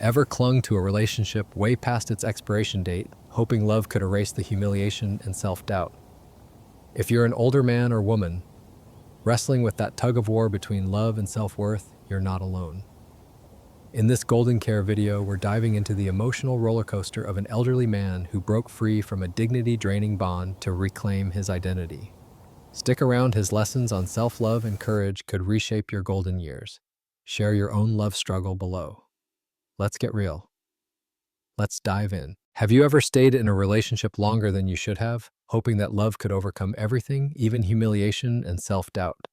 Ever clung to a relationship way past its expiration date, hoping love could erase the humiliation and self-doubt? If you're an older man or woman, wrestling with that tug of war between love and self-worth, you're not alone. In this Golden Care video, we're diving into the emotional roller coaster of an elderly man who broke free from a dignity-draining bond to reclaim his identity. Stick around, his lessons on self-love and courage could reshape your golden years. Share your own love struggle below. Let's get real. Let's dive in. Have you ever stayed in a relationship longer than you should have, hoping that love could overcome everything, even humiliation and self-doubt?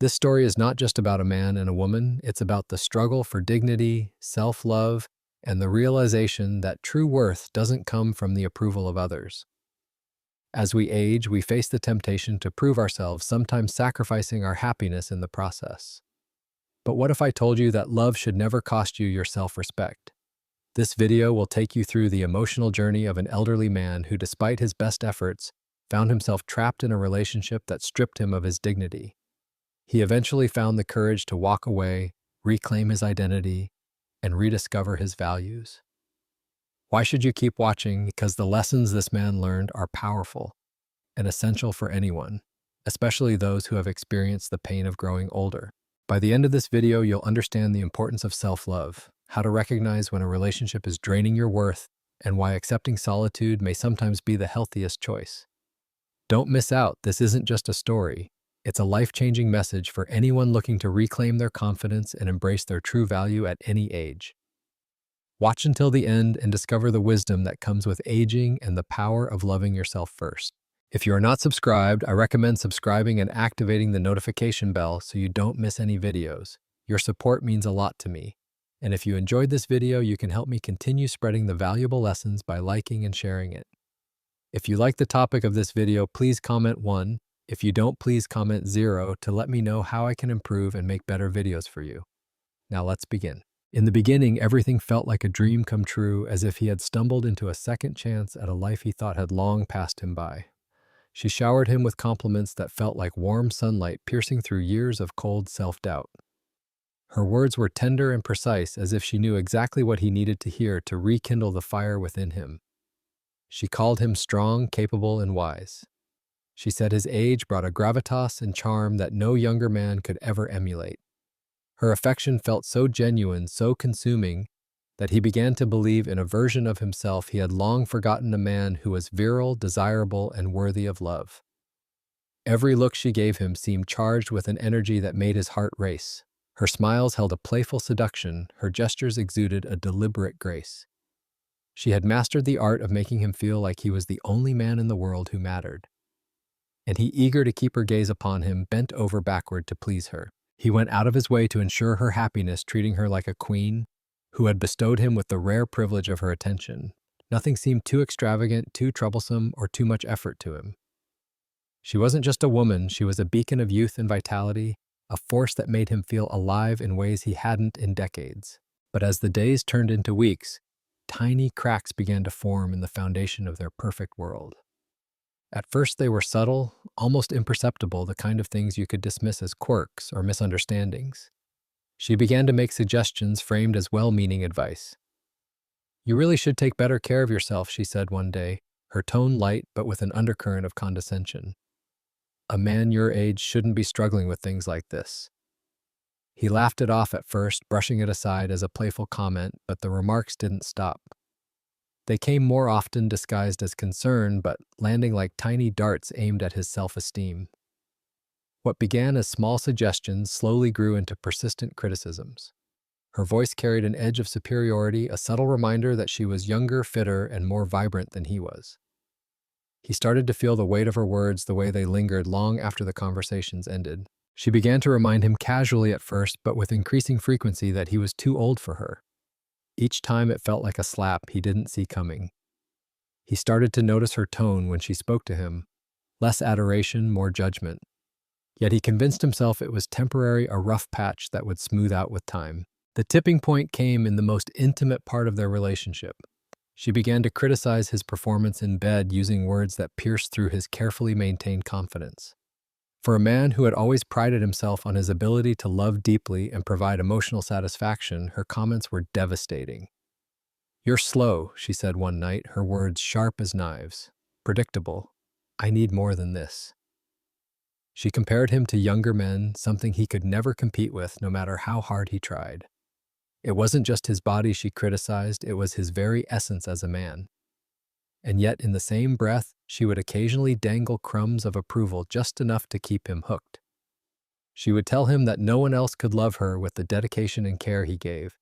This story is not just about a man and a woman, it's about the struggle for dignity, self-love, and the realization that true worth doesn't come from the approval of others. As we age, we face the temptation to prove ourselves, sometimes sacrificing our happiness in the process. But what if I told you that love should never cost you your self-respect? This video will take you through the emotional journey of an elderly man who, despite his best efforts, found himself trapped in a relationship that stripped him of his dignity. He eventually found the courage to walk away, reclaim his identity, and rediscover his values. Why should you keep watching? Because the lessons this man learned are powerful and essential for anyone, especially those who have experienced the pain of growing older. By the end of this video, you'll understand the importance of self-love, how to recognize when a relationship is draining your worth, and why accepting solitude may sometimes be the healthiest choice. Don't miss out. This isn't just a story. It's a life-changing message for anyone looking to reclaim their confidence and embrace their true value at any age. Watch until the end and discover the wisdom that comes with aging and the power of loving yourself first. If you are not subscribed, I recommend subscribing and activating the notification bell so you don't miss any videos. Your support means a lot to me. And if you enjoyed this video, you can help me continue spreading the valuable lessons by liking and sharing it. If you like the topic of this video, please comment 1. If you don't, please comment 0 to let me know how I can improve and make better videos for you. Now let's begin. In the beginning, everything felt like a dream come true, as if he had stumbled into a second chance at a life he thought had long passed him by. She showered him with compliments that felt like warm sunlight piercing through years of cold self-doubt. Her words were tender and precise, as if she knew exactly what he needed to hear to rekindle the fire within him. She called him strong, capable, and wise. She said his age brought a gravitas and charm that no younger man could ever emulate. Her affection felt so genuine, so consuming, that he began to believe in a version of himself he had long forgotten, a man who was virile, desirable, and worthy of love. Every look she gave him seemed charged with an energy that made his heart race. Her smiles held a playful seduction, her gestures exuded a deliberate grace. She had mastered the art of making him feel like he was the only man in the world who mattered. And he, eager to keep her gaze upon him, bent over backward to please her. He went out of his way to ensure her happiness, treating her like a queen who had bestowed him with the rare privilege of her attention. Nothing seemed too extravagant, too troublesome, or too much effort to him. She wasn't just a woman, she was a beacon of youth and vitality, a force that made him feel alive in ways he hadn't in decades. But as the days turned into weeks, tiny cracks began to form in the foundation of their perfect world. At first they were subtle, almost imperceptible, the kind of things you could dismiss as quirks or misunderstandings. She began to make suggestions framed as well-meaning advice. "You really should take better care of yourself," she said one day, her tone light but with an undercurrent of condescension. "A man your age shouldn't be struggling with things like this." He laughed it off at first, brushing it aside as a playful comment, but the remarks didn't stop. They came more often disguised as concern, but landing like tiny darts aimed at his self-esteem. What began as small suggestions slowly grew into persistent criticisms. Her voice carried an edge of superiority, a subtle reminder that she was younger, fitter, and more vibrant than he was. He started to feel the weight of her words, the way they lingered long after the conversations ended. She began to remind him casually at first, but with increasing frequency, that he was too old for her. Each time it felt like a slap he didn't see coming. He started to notice her tone when she spoke to him, less adoration, more judgment. Yet he convinced himself it was temporary, a rough patch that would smooth out with time. The tipping point came in the most intimate part of their relationship. She began to criticize his performance in bed, using words that pierced through his carefully maintained confidence. For a man who had always prided himself on his ability to love deeply and provide emotional satisfaction, her comments were devastating. "You're slow," she said one night, her words sharp as knives. "Predictable. I need more than this." She compared him to younger men, something he could never compete with, no matter how hard he tried. It wasn't just his body she criticized, it was his very essence as a man. And yet, in the same breath, she would occasionally dangle crumbs of approval just enough to keep him hooked. She would tell him that no one else could love her with the dedication and care he gave.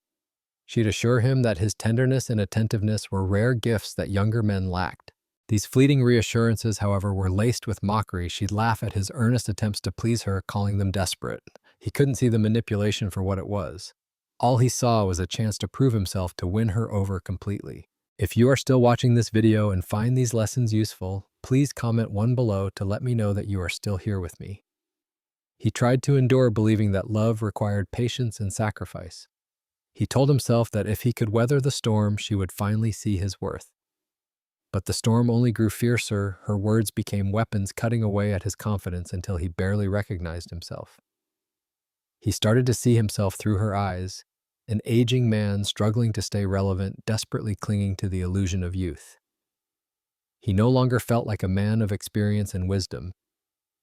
She'd assure him that his tenderness and attentiveness were rare gifts that younger men lacked. These fleeting reassurances, however, were laced with mockery. She'd laugh at his earnest attempts to please her, calling them desperate. He couldn't see the manipulation for what it was. All he saw was a chance to prove himself, to win her over completely. If you are still watching this video and find these lessons useful, please comment one below to let me know that you are still here with me. He tried to endure, believing that love required patience and sacrifice. He told himself that if he could weather the storm, she would finally see his worth. But the storm only grew fiercer. Her words became weapons, cutting away at his confidence until he barely recognized himself. He started to see himself through her eyes, an aging man struggling to stay relevant, desperately clinging to the illusion of youth. He no longer felt like a man of experience and wisdom.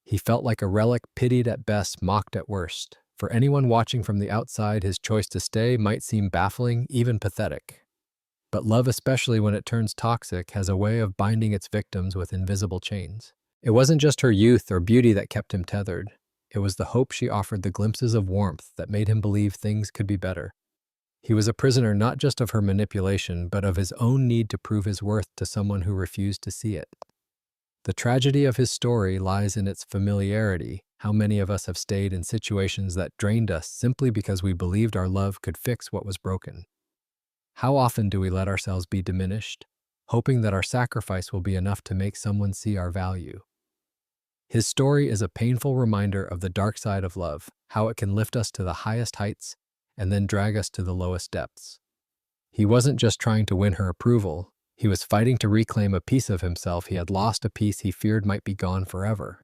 He felt like a relic, pitied at best, mocked at worst. For anyone watching from the outside, his choice to stay might seem baffling, even pathetic. But love, especially when it turns toxic, has a way of binding its victims with invisible chains. It wasn't just her youth or beauty that kept him tethered. It was the hope she offered, the glimpses of warmth that made him believe things could be better. He was a prisoner not just of her manipulation, but of his own need to prove his worth to someone who refused to see it. The tragedy of his story lies in its familiarity. How many of us have stayed in situations that drained us simply because we believed our love could fix what was broken? How often do we let ourselves be diminished, hoping that our sacrifice will be enough to make someone see our value? His story is a painful reminder of the dark side of love, how it can lift us to the highest heights and then drag us to the lowest depths. He wasn't just trying to win her approval. He was fighting to reclaim a piece of himself. He had lost a piece he feared might be gone forever.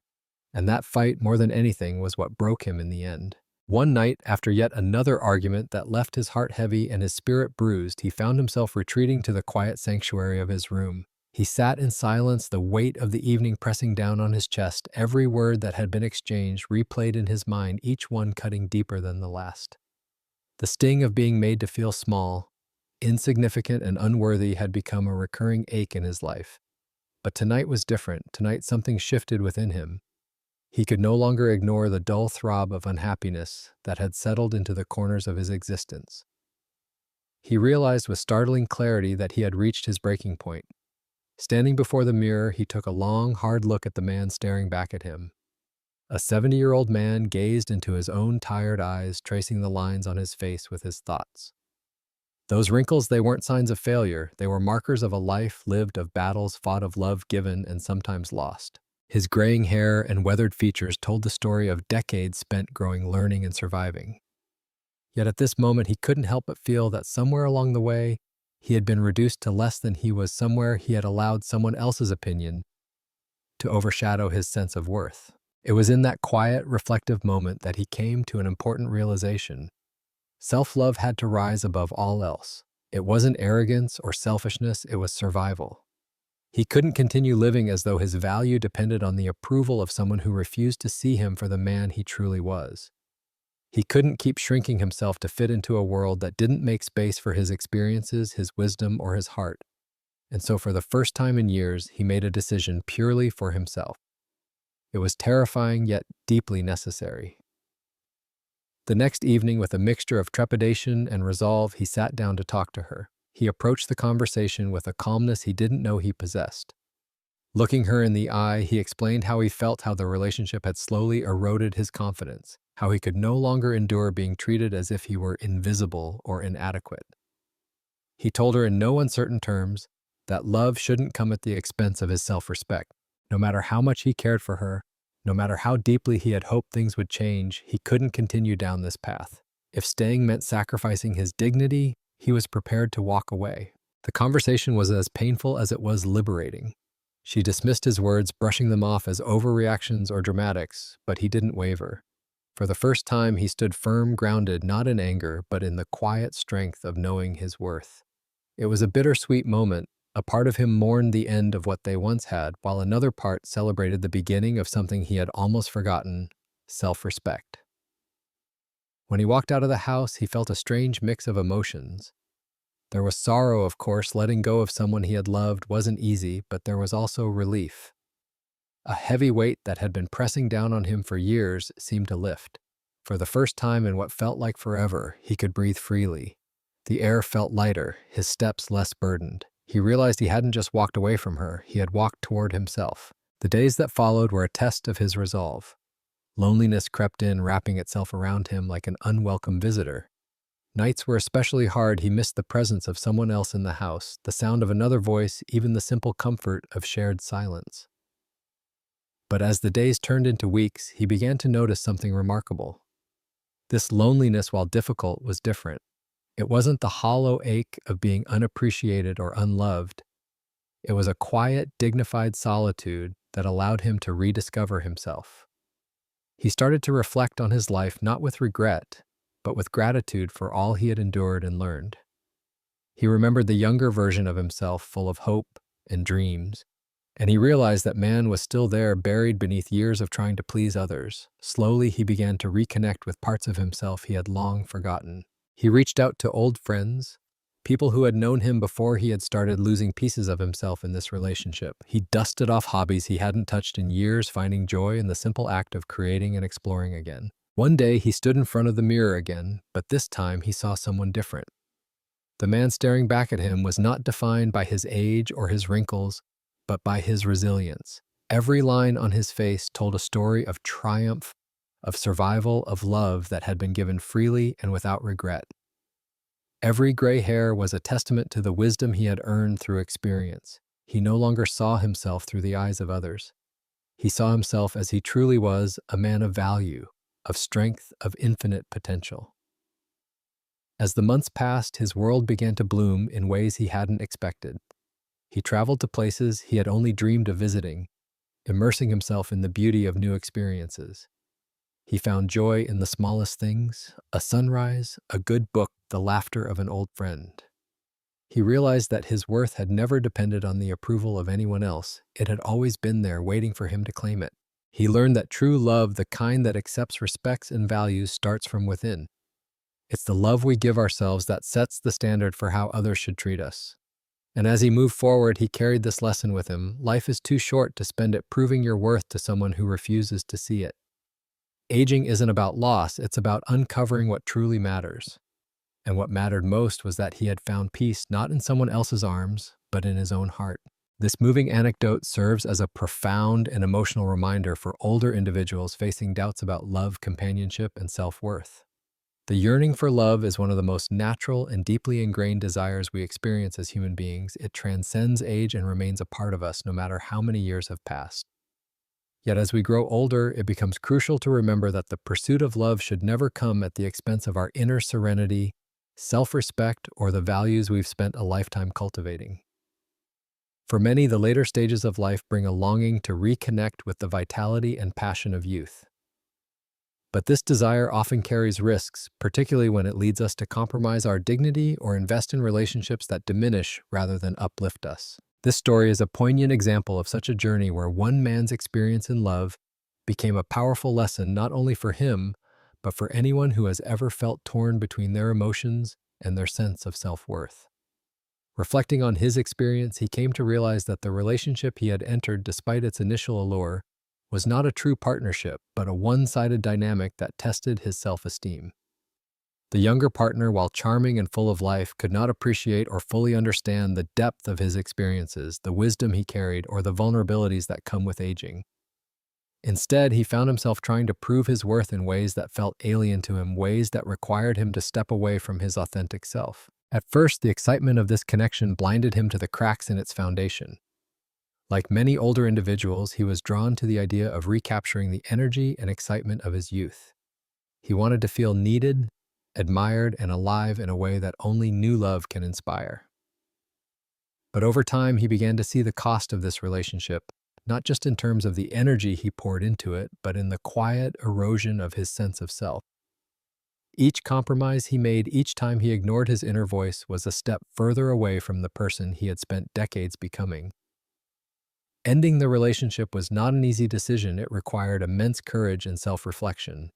And that fight, more than anything, was what broke him in the end. One night, after yet another argument that left his heart heavy and his spirit bruised, he found himself retreating to the quiet sanctuary of his room. He sat in silence, the weight of the evening pressing down on his chest, every word that had been exchanged replayed in his mind, each one cutting deeper than the last. The sting of being made to feel small, insignificant, and unworthy had become a recurring ache in his life. But tonight was different. Tonight something shifted within him. He could no longer ignore the dull throb of unhappiness that had settled into the corners of his existence. He realized with startling clarity that he had reached his breaking point. Standing before the mirror, he took a long, hard look at the man staring back at him. A 70-year-old man gazed into his own tired eyes, tracing the lines on his face with his thoughts. Those wrinkles, they weren't signs of failure. They were markers of a life lived, of battles fought, of love given and sometimes lost. His graying hair and weathered features told the story of decades spent growing, learning, and surviving. Yet at this moment, he couldn't help but feel that somewhere along the way, he had been reduced to less than he was. Somewhere he had allowed someone else's opinion to overshadow his sense of worth. It was in that quiet, reflective moment that he came to an important realization. Self-love had to rise above all else. It wasn't arrogance or selfishness, it was survival. He couldn't continue living as though his value depended on the approval of someone who refused to see him for the man he truly was. He couldn't keep shrinking himself to fit into a world that didn't make space for his experiences, his wisdom, or his heart. And so for the first time in years, he made a decision purely for himself. It was terrifying, yet deeply necessary. The next evening, with a mixture of trepidation and resolve, he sat down to talk to her. He approached the conversation with a calmness he didn't know he possessed. Looking her in the eye, he explained how he felt, how the relationship had slowly eroded his confidence, how he could no longer endure being treated as if he were invisible or inadequate. He told her in no uncertain terms that love shouldn't come at the expense of his self-respect. No matter how much he cared for her, no matter how deeply he had hoped things would change, he couldn't continue down this path. If staying meant sacrificing his dignity, he was prepared to walk away. The conversation was as painful as it was liberating. She dismissed his words, brushing them off as overreactions or dramatics, but he didn't waver. For the first time, he stood firm, grounded not in anger, but in the quiet strength of knowing his worth. It was a bittersweet moment. A part of him mourned the end of what they once had, while another part celebrated the beginning of something he had almost forgotten: self-respect. When he walked out of the house, he felt a strange mix of emotions. There was sorrow, of course. Letting go of someone he had loved wasn't easy, but there was also relief. A heavy weight that had been pressing down on him for years seemed to lift. For the first time in what felt like forever, he could breathe freely. The air felt lighter, his steps less burdened. He realized he hadn't just walked away from her, he had walked toward himself. The days that followed were a test of his resolve. Loneliness crept in, wrapping itself around him like an unwelcome visitor. Nights were especially hard. He missed the presence of someone else in the house, the sound of another voice, even the simple comfort of shared silence. But as the days turned into weeks, he began to notice something remarkable. This loneliness, while difficult, was different. It wasn't the hollow ache of being unappreciated or unloved. It was a quiet, dignified solitude that allowed him to rediscover himself. He started to reflect on his life not with regret, but with gratitude for all he had endured and learned. He remembered the younger version of himself, full of hope and dreams, and he realized that man was still there, buried beneath years of trying to please others. Slowly, he began to reconnect with parts of himself he had long forgotten. He reached out to old friends, people who had known him before he had started losing pieces of himself in this relationship. He dusted off hobbies he hadn't touched in years, finding joy in the simple act of creating and exploring again. One day, he stood in front of the mirror again, but this time he saw someone different. The man staring back at him was not defined by his age or his wrinkles, but by his resilience. Every line on his face told a story of triumph, of survival, of love that had been given freely and without regret. Every gray hair was a testament to the wisdom he had earned through experience. He no longer saw himself through the eyes of others. He saw himself as he truly was, a man of value, of strength, of infinite potential. As the months passed, his world began to bloom in ways he hadn't expected. He traveled to places he had only dreamed of visiting, immersing himself in the beauty of new experiences. He found joy in the smallest things: a sunrise, a good book, the laughter of an old friend. He realized that his worth had never depended on the approval of anyone else. It had always been there, waiting for him to claim it. He learned that true love, the kind that accepts, respects, and values, starts from within. It's the love we give ourselves that sets the standard for how others should treat us. And as he moved forward, he carried this lesson with him: life is too short to spend it proving your worth to someone who refuses to see it. Aging isn't about loss, it's about uncovering what truly matters. And what mattered most was that he had found peace not in someone else's arms, but in his own heart. This moving anecdote serves as a profound and emotional reminder for older individuals facing doubts about love, companionship, and self-worth. The yearning for love is one of the most natural and deeply ingrained desires we experience as human beings. It transcends age and remains a part of us no matter how many years have passed. Yet as we grow older, it becomes crucial to remember that the pursuit of love should never come at the expense of our inner serenity, self-respect, or the values we've spent a lifetime cultivating. For many, the later stages of life bring a longing to reconnect with the vitality and passion of youth. But this desire often carries risks, particularly when it leads us to compromise our dignity or invest in relationships that diminish rather than uplift us. This story is a poignant example of such a journey where one man's experience in love became a powerful lesson not only for him, but for anyone who has ever felt torn between their emotions and their sense of self-worth. Reflecting on his experience, he came to realize that the relationship he had entered, despite its initial allure, was not a true partnership, but a one-sided dynamic that tested his self-esteem. The younger partner, while charming and full of life, could not appreciate or fully understand the depth of his experiences, the wisdom he carried, or the vulnerabilities that come with aging. Instead, he found himself trying to prove his worth in ways that felt alien to him, ways that required him to step away from his authentic self. At first, the excitement of this connection blinded him to the cracks in its foundation. Like many older individuals, he was drawn to the idea of recapturing the energy and excitement of his youth. He wanted to feel needed, admired, and alive in a way that only new love can inspire. But over time, he began to see the cost of this relationship, not just in terms of the energy he poured into it, but in the quiet erosion of his sense of self. Each compromise he made, each time he ignored his inner voice, was a step further away from the person he had spent decades becoming. Ending the relationship was not an easy decision. It required immense courage and self-reflection.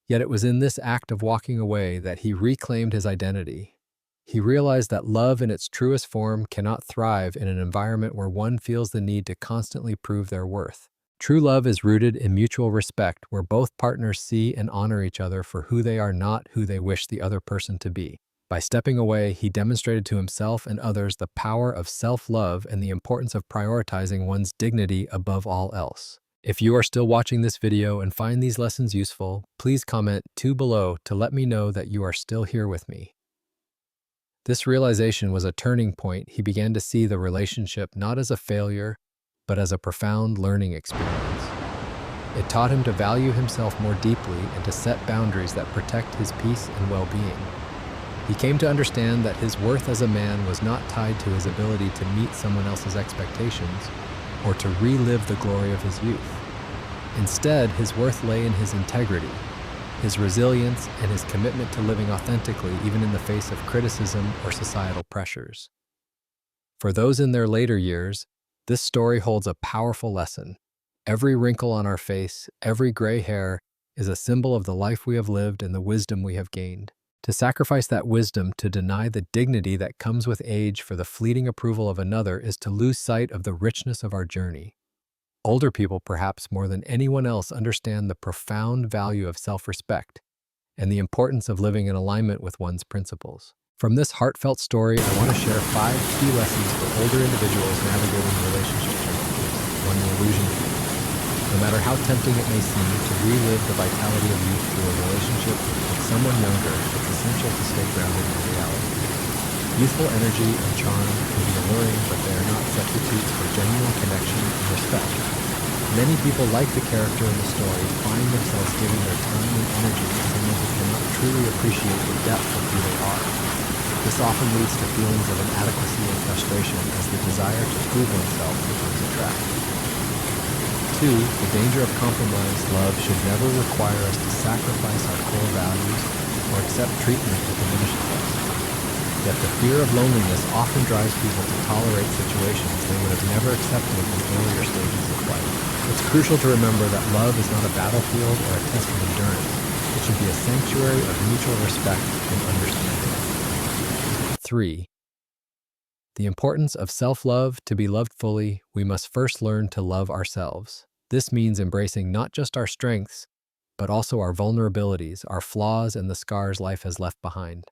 Yet it was in this act of walking away that he reclaimed his identity. He realized that love in its truest form cannot thrive in an environment where one feels the need to constantly prove their worth. True love is rooted in mutual respect, where both partners see and honor each other for who they are, not who they wish the other person to be. By stepping away, he demonstrated to himself and others the power of self-love and the importance of prioritizing one's dignity above all else. If you are still watching this video and find these lessons useful, please comment 2 below to let me know that you are still here with me. This realization was a turning point. He began to see the relationship not as a failure, but as a profound learning experience. It taught him to value himself more deeply and to set boundaries that protect his peace and well-being. He came to understand that his worth as a man was not tied to his ability to meet someone else's expectations or to relive the glory of his youth. Instead, his worth lay in his integrity, his resilience, and his commitment to living authentically even in the face of criticism or societal pressures. For those in their later years, this story holds a powerful lesson. Every wrinkle on our face, every gray hair, is a symbol of the life we have lived and the wisdom we have gained. To sacrifice that wisdom, to deny the dignity that comes with age for the fleeting approval of another, is to lose sight of the richness of our journey. Older people, perhaps more than anyone else, understand the profound value of self-respect and the importance of living in alignment with one's principles. From this heartfelt story, I want to share 5 key lessons for older individuals navigating relationship challenges. 1. The illusion of youth. No matter how tempting it may seem to relive the vitality of youth through a relationship with someone younger, it's essential to stay grounded in reality. Youthful energy and charm can be alluring, but they are not substitutes for genuine connection and respect. Many people, like the character in the story, find themselves giving their time and energy to someone who cannot truly appreciate the depth of who they are. This often leads to feelings of inadequacy and frustration as the desire to prove oneself becomes a trap. 2. The danger of compromise. Love should never require us to sacrifice our core values or accept treatment that diminishes us. Yet the fear of loneliness often drives people to tolerate situations they would have never accepted in earlier stages of life. It's crucial to remember that love is not a battlefield or a test of endurance. It should be a sanctuary of mutual respect and understanding. 3. The importance of self-love. To be loved fully, we must first learn to love ourselves. This means embracing not just our strengths, but also our vulnerabilities, our flaws, and the scars life has left behind.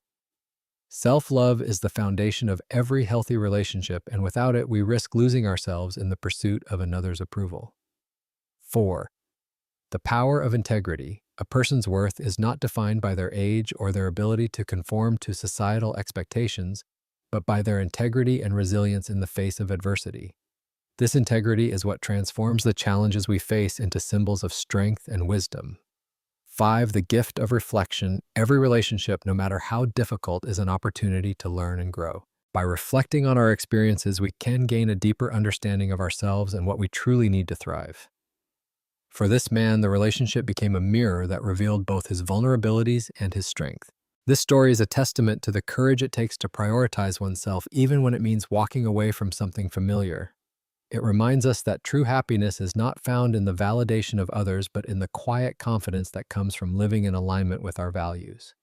Self-love is the foundation of every healthy relationship, and without it, we risk losing ourselves in the pursuit of another's approval. 4. The power of integrity. A person's worth is not defined by their age or their ability to conform to societal expectations, but by their integrity and resilience in the face of adversity. This integrity is what transforms the challenges we face into symbols of strength and wisdom. 5. The gift of reflection. Every relationship, no matter how difficult, is an opportunity to learn and grow. By reflecting on our experiences, we can gain a deeper understanding of ourselves and what we truly need to thrive. For this man, the relationship became a mirror that revealed both his vulnerabilities and his strength. This story is a testament to the courage it takes to prioritize oneself, even when it means walking away from something familiar. It reminds us that true happiness is not found in the validation of others, but in the quiet confidence that comes from living in alignment with our values.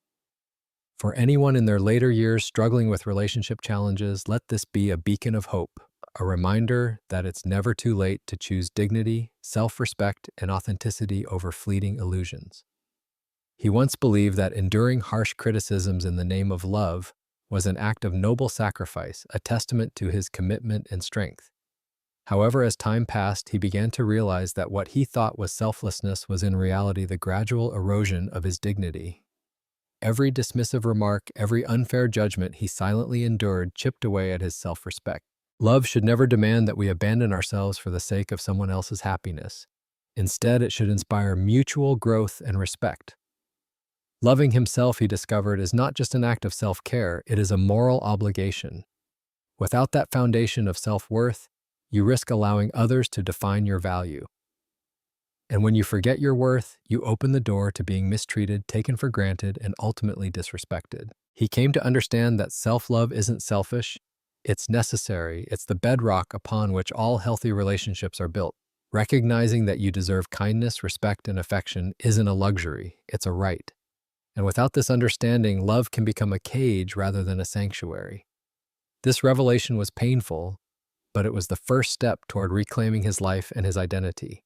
For anyone in their later years struggling with relationship challenges, let this be a beacon of hope, a reminder that it's never too late to choose dignity, self-respect, and authenticity over fleeting illusions. He once believed that enduring harsh criticisms in the name of love was an act of noble sacrifice, a testament to his commitment and strength. However, as time passed, he began to realize that what he thought was selflessness was in reality the gradual erosion of his dignity. Every dismissive remark, every unfair judgment he silently endured chipped away at his self-respect. Love should never demand that we abandon ourselves for the sake of someone else's happiness. Instead, it should inspire mutual growth and respect. Loving himself, he discovered, is not just an act of self-care, it is a moral obligation. Without that foundation of self-worth, you risk allowing others to define your value. And when you forget your worth, you open the door to being mistreated, taken for granted, and ultimately disrespected. He came to understand that self-love isn't selfish, it's necessary, it's the bedrock upon which all healthy relationships are built. Recognizing that you deserve kindness, respect, and affection isn't a luxury, it's a right. And without this understanding, love can become a cage rather than a sanctuary. This revelation was painful, but it was the first step toward reclaiming his life and his identity.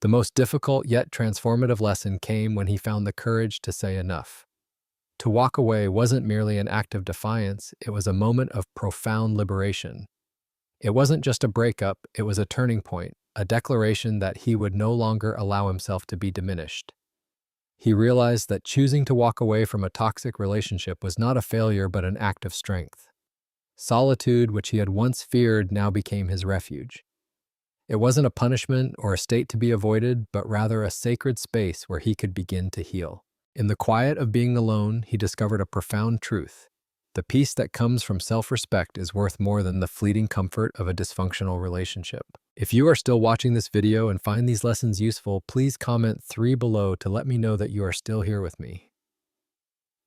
The most difficult yet transformative lesson came when he found the courage to say enough. To walk away wasn't merely an act of defiance, it was a moment of profound liberation. It wasn't just a breakup, it was a turning point, a declaration that he would no longer allow himself to be diminished. He realized that choosing to walk away from a toxic relationship was not a failure but an act of strength. Solitude, which he had once feared, now became his refuge. It wasn't a punishment or a state to be avoided, but rather a sacred space where he could begin to heal. In the quiet of being alone, he discovered a profound truth. The peace that comes from self-respect is worth more than the fleeting comfort of a dysfunctional relationship. If you are still watching this video and find these lessons useful, please comment 3 below to let me know that you are still here with me.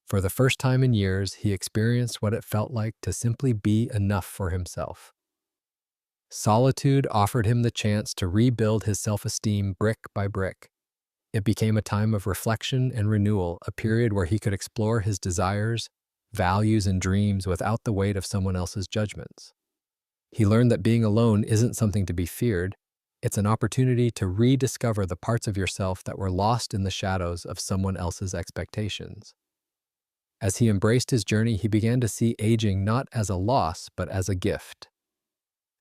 For the first time in years, he experienced what it felt like to simply be enough for himself. Solitude offered him the chance to rebuild his self-esteem brick by brick. It became a time of reflection and renewal, a period where he could explore his desires, values, and dreams without the weight of someone else's judgments. He learned that being alone isn't something to be feared, it's an opportunity to rediscover the parts of yourself that were lost in the shadows of someone else's expectations. As he embraced his journey, he began to see aging not as a loss, but as a gift.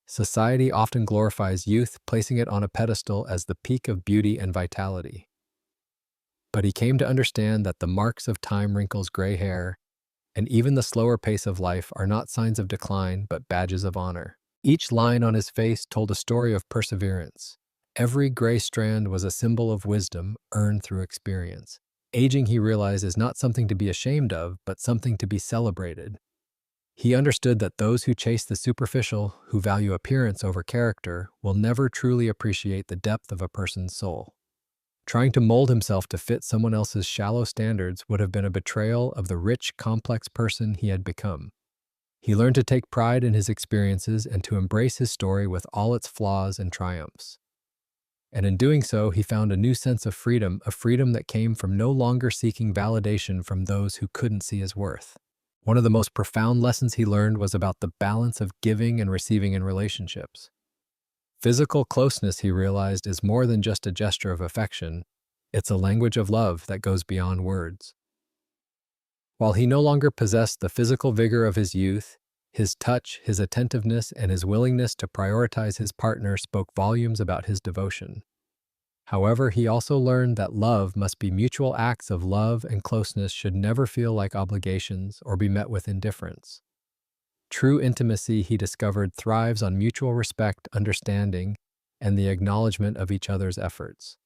Society often glorifies youth, placing it on a pedestal as the peak of beauty and vitality. But he came to understand that the marks of time, wrinkles, gray hair, and even the slower pace of life are not signs of decline, but badges of honor. Each line on his face told a story of perseverance. Every gray strand was a symbol of wisdom earned through experience. Aging, he realized, is not something to be ashamed of, but something to be celebrated. He understood that those who chase the superficial, who value appearance over character, will never truly appreciate the depth of a person's soul. Trying to mold himself to fit someone else's shallow standards would have been a betrayal of the rich, complex person he had become. He learned to take pride in his experiences and to embrace his story with all its flaws and triumphs. And in doing so, he found a new sense of freedom, a freedom that came from no longer seeking validation from those who couldn't see his worth. One of the most profound lessons he learned was about the balance of giving and receiving in relationships. Physical closeness, he realized, is more than just a gesture of affection. It's a language of love that goes beyond words. While he no longer possessed the physical vigor of his youth, his touch, his attentiveness, and his willingness to prioritize his partner spoke volumes about his devotion. However, he also learned that love must be mutual. Acts of love and closeness should never feel like obligations or be met with indifference. True intimacy, he discovered, thrives on mutual respect, understanding, and the acknowledgement of each other's efforts.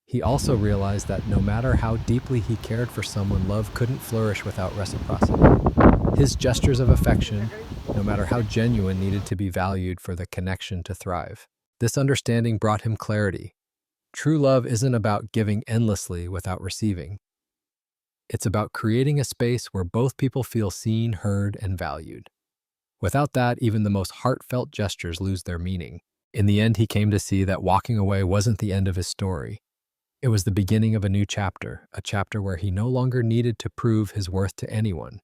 He also realized that no matter how deeply he cared for someone, love couldn't flourish without reciprocity. His gestures of affection, no matter how genuine, needed to be valued for the connection to thrive. This understanding brought him clarity. True love isn't about giving endlessly without receiving. It's about creating a space where both people feel seen, heard, and valued. Without that, even the most heartfelt gestures lose their meaning. In the end, he came to see that walking away wasn't the end of his story. It was the beginning of a new chapter, a chapter where he no longer needed to prove his worth to anyone,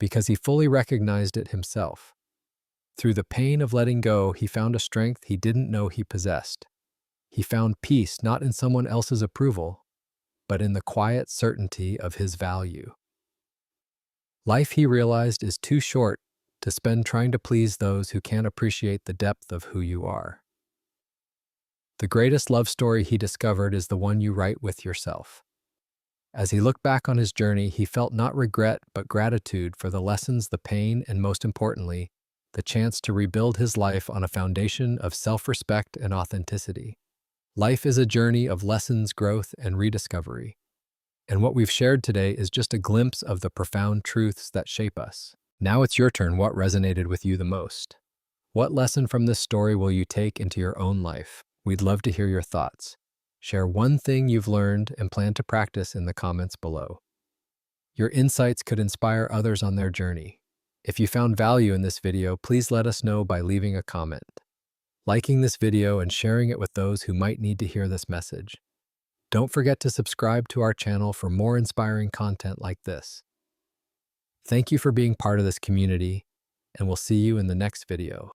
because he fully recognized it himself. Through the pain of letting go, he found a strength he didn't know he possessed. He found peace not in someone else's approval, but in the quiet certainty of his value. Life, he realized, is too short to spend trying to please those who can't appreciate the depth of who you are. The greatest love story he discovered is the one you write with yourself. As he looked back on his journey, he felt not regret but gratitude for the lessons, the pain, and most importantly, the chance to rebuild his life on a foundation of self-respect and authenticity. Life is a journey of lessons, growth, and rediscovery. And what we've shared today is just a glimpse of the profound truths that shape us. Now it's your turn. What resonated with you the most? What lesson from this story will you take into your own life? We'd love to hear your thoughts. Share one thing you've learned and plan to practice in the comments below. Your insights could inspire others on their journey. If you found value in this video, please let us know by leaving a comment, liking this video, and sharing it with those who might need to hear this message. Don't forget to subscribe to our channel for more inspiring content like this. Thank you for being part of this community, and we'll see you in the next video.